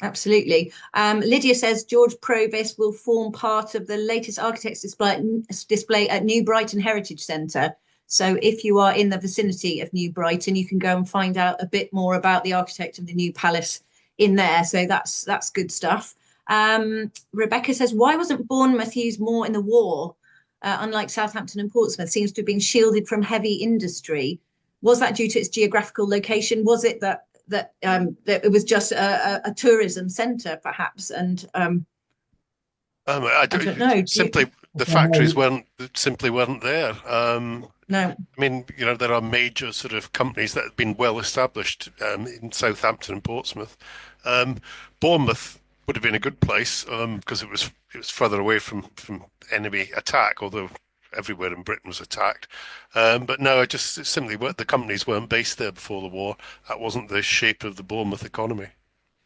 Speaker 1: Absolutely. Lydia says George Provis will form part of the latest architects display at New Brighton Heritage Centre. So if you are in the vicinity of New Brighton, you can go and find out a bit more about the architect of the new palace in there. So that's good stuff. Rebecca says, why wasn't Bournemouth used more in the war? Unlike Southampton and Portsmouth, seems to have been shielded from heavy industry. Was that due to its geographical location? Was it that it was just a tourism centre, perhaps? And
Speaker 3: I don't know. Simply, the factories weren't there.
Speaker 1: No.
Speaker 3: I mean, you know, there are major sort of companies that have been well established in Southampton and Portsmouth. Bournemouth would have been a good place because it was further away from enemy attack, although everywhere in Britain was attacked. But no, I just simply the companies weren't based there before the war. That wasn't the shape of the Bournemouth economy.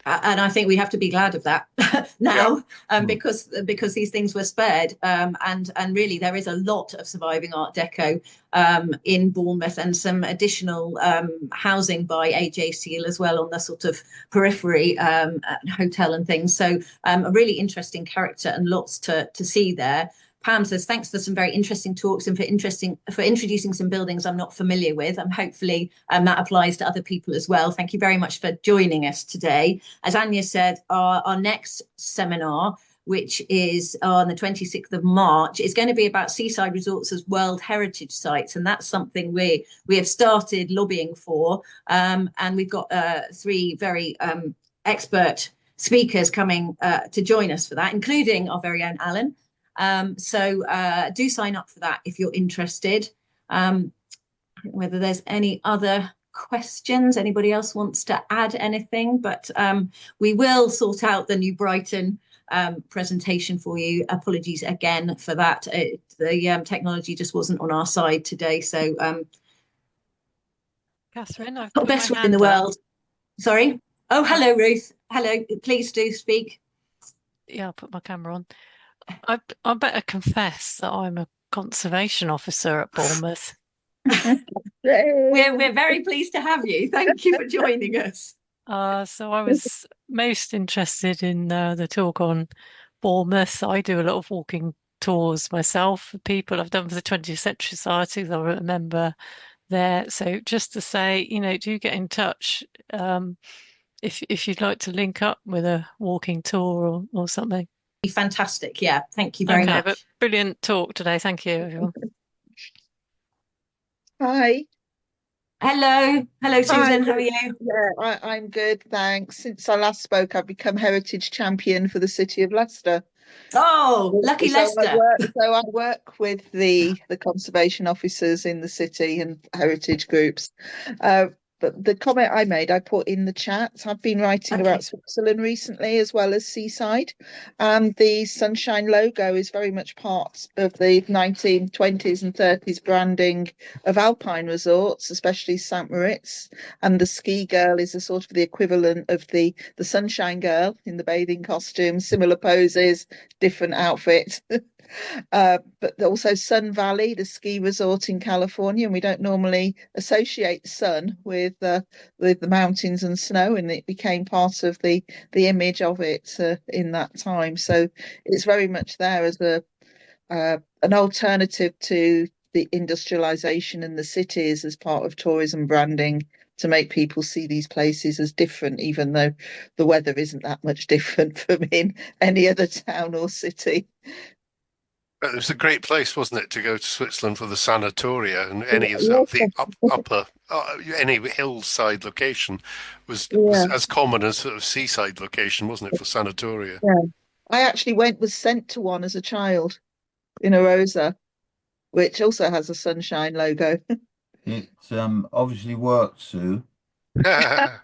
Speaker 1: And I think we have to be glad of that now, because these things were spared. And really, there is a lot of surviving Art Deco in Bournemouth, and some additional housing by AJ Seal as well on the sort of periphery, hotel and things. So a really interesting character and lots to see there. Pam says, thanks for some very interesting talks and for introducing some buildings I'm not familiar with. And hopefully that applies to other people as well. Thank you very much for joining us today. As Anya said, our next seminar, which is on the 26th of March, is going to be about seaside resorts as World Heritage Sites. And that's something we have started lobbying for. And we've got 3 very expert speakers coming to join us for that, including our very own Allan. So do sign up for that if you're interested. Whether there's any other questions, anybody else wants to add anything, but we will sort out the new Brighton presentation for you. Apologies again for that. The technology just wasn't on our side today. So
Speaker 6: Catherine, I've
Speaker 1: got best in the world. Sorry. Oh, hello, Ruth. Hello. Please do speak.
Speaker 6: Yeah, I'll put my camera on. I better confess that I'm a conservation officer at Bournemouth.
Speaker 1: We're very pleased to have you. Thank you for joining us.
Speaker 6: So I was most interested in the talk on Bournemouth. I do a lot of walking tours myself for people. I've done for the 20th Century Society. I remember there. So just to say, do get in touch if you'd like to link up with a walking tour or something.
Speaker 1: Fantastic. Yeah, thank you very much.
Speaker 6: But brilliant talk today. Thank you, everyone.
Speaker 7: Hi.
Speaker 1: Hello, Susan.
Speaker 7: Hi.
Speaker 1: How are you?
Speaker 7: Yeah, I'm good, thanks. Since I last spoke, I've become heritage champion for the city of Leicester.
Speaker 1: Oh, lucky Leicester.
Speaker 7: I work with the conservation officers in the city and heritage groups. But the comment I made, I put in the chat. I've been writing about Switzerland recently, as well as Seaside. And the sunshine logo is very much part of the 1920s and 30s branding of alpine resorts, especially St. Moritz. And the ski girl is a sort of the equivalent of the sunshine girl in the bathing costume, similar poses, different outfit. But also Sun Valley, the ski resort in California, and we don't normally associate sun with the mountains and snow, and it became part of the image of it in that time. So it's very much there as an alternative to the industrialization in the cities as part of tourism branding, to make people see these places as different, even though the weather isn't that much different from in any other town or city.
Speaker 3: It was a great place, wasn't it, to go to Switzerland for the sanatoria, and any of the upper any hillside location was as common as sort of seaside location, wasn't it, for sanatoria?
Speaker 7: Yeah, I actually was sent to one as a child in Arosa, which also has a sunshine logo.
Speaker 2: It obviously worked, Sue.
Speaker 7: Yeah.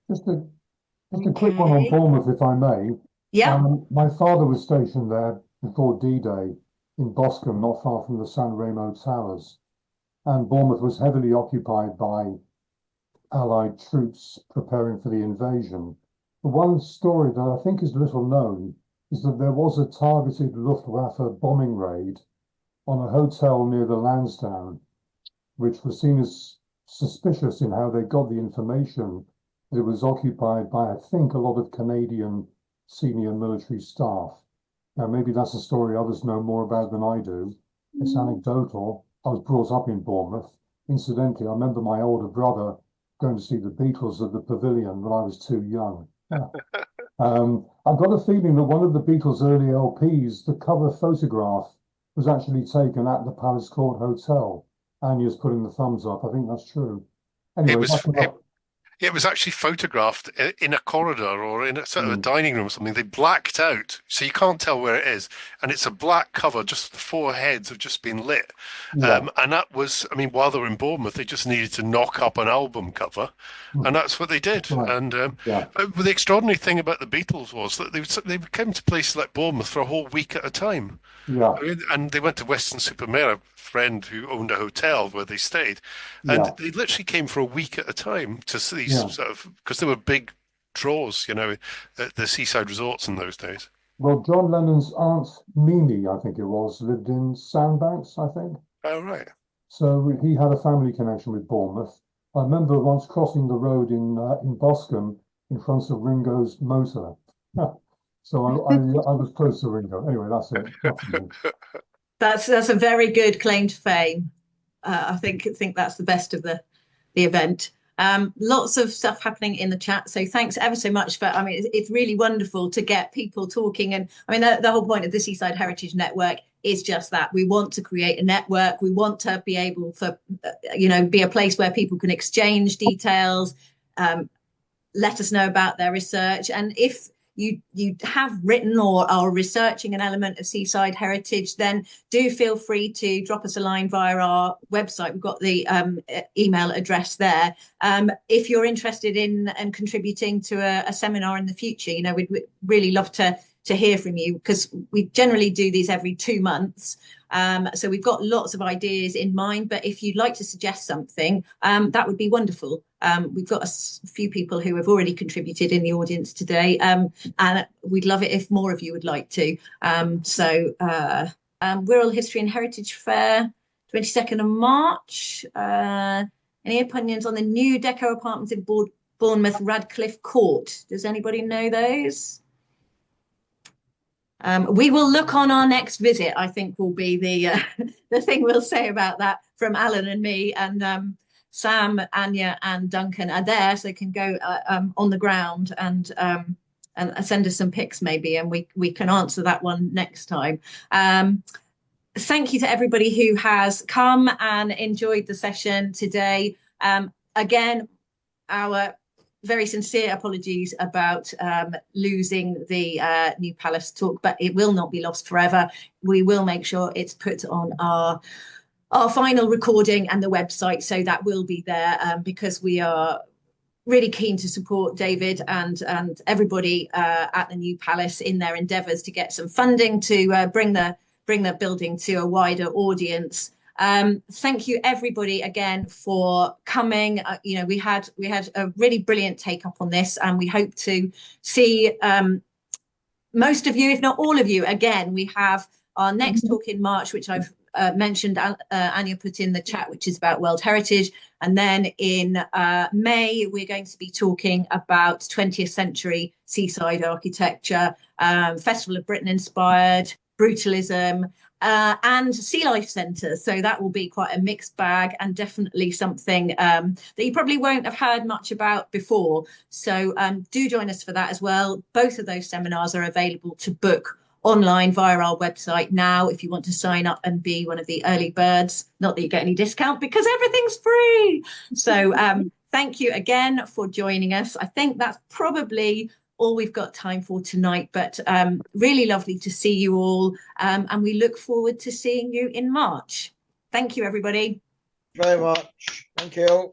Speaker 8: Just a quick one on Bournemouth, if I may.
Speaker 1: Yeah.
Speaker 8: My father was stationed there before D-Day in Boscombe, not far from the San Remo Towers. And Bournemouth was heavily occupied by Allied troops preparing for the invasion. The one story that I think is little known is that there was a targeted Luftwaffe bombing raid on a hotel near the Lansdowne, which was seen as suspicious in how they got the information that it was occupied by, I think, a lot of Canadian senior military staff. Now, maybe that's a story others know more about than I do. It's anecdotal. I was brought up in Bournemouth. Incidentally, I remember my older brother going to see the Beatles at the Pavilion when I was too young. I've got a feeling that one of the Beatles' early LPs, the cover photograph, was actually taken at the Palace Court Hotel. Anya's putting the thumbs up. I think that's true. Anyway,
Speaker 3: Yeah, it was actually photographed in a corridor or in a sort of a dining room or something. They blacked out, so you can't tell where it is. And it's a black cover, just the four heads have just been lit. And that was, I mean, while they were in Bournemouth, they just needed to knock up an album cover. And that's what they did.
Speaker 8: Right.
Speaker 3: And the extraordinary thing about the Beatles was that they came to places like Bournemouth for a whole week at a time.
Speaker 8: Yeah.
Speaker 3: I mean, and they went to Weston-super-Mare, a friend who owned a hotel where they stayed, and they literally came for a week at a time to see sort of, because there were big draws, you know, at the seaside resorts in those days.
Speaker 8: Well, John Lennon's aunt Mimi, I think it was, lived in Sandbanks, I think.
Speaker 3: Oh, right.
Speaker 8: So he had a family connection with Bournemouth. I remember once crossing the road in Boscombe in front of Ringo's motor. So I was close to Ringo. Anyway, that's it.
Speaker 1: That's a very good claim to fame. I think that's the best of the event. Lots of stuff happening in the chat, so thanks ever so much for. I mean, it's really wonderful to get people talking, and I mean the whole point of the Seaside Heritage Network is just that. We want to create a network. We want to be able for be a place where people can exchange details, let us know about their research, and if you have written or are researching an element of seaside heritage, then do feel free to drop us a line via our website. We've got the email address there. If you're interested in and contributing to a seminar in the future, we'd really love to hear from you, because we generally do these every 2 months. So we've got lots of ideas in mind, but if you'd like to suggest something, that would be wonderful. We've got a few people who have already contributed in the audience today, and we'd love it if more of you would like to. Wirral History and Heritage Fair, 22nd of March. Any opinions on the new deco apartments in Bournemouth Radcliffe Court? Does anybody know those? We will look on our next visit, I think, will be the thing we'll say about that from Alan and me, and Sam, Anya and Duncan are there, so they can go on the ground and send us some pics maybe, and we can answer that one next time. Thank you to everybody who has come and enjoyed the session today. Again, our very sincere apologies about losing the New Palace talk, but it will not be lost forever. We will make sure it's put on our final recording and the website, so that will be there, because we are really keen to support David and everybody at the New Palace in their endeavours to get some funding to bring the building to a wider audience. Thank you everybody again for coming. We had a really brilliant take up on this, and we hope to see most of you, if not all of you, again. We have our next talk in March, which I've mentioned, Anya put in the chat, which is about World Heritage, and then in May we're going to be talking about 20th century seaside architecture, Festival of Britain inspired, brutalism, and Sea Life Centre. So that will be quite a mixed bag, and definitely something that you probably won't have heard much about before. So do join us for that as well. Both of those seminars are available to book online via our website now if you want to sign up and be one of the early birds. Not that you get any discount, because everything's free. So thank you again for joining us. I think that's probably all we've got time for tonight, but really lovely to see you all, and we look forward to seeing you in March. Thank you, everybody.
Speaker 9: Very much. Thank you.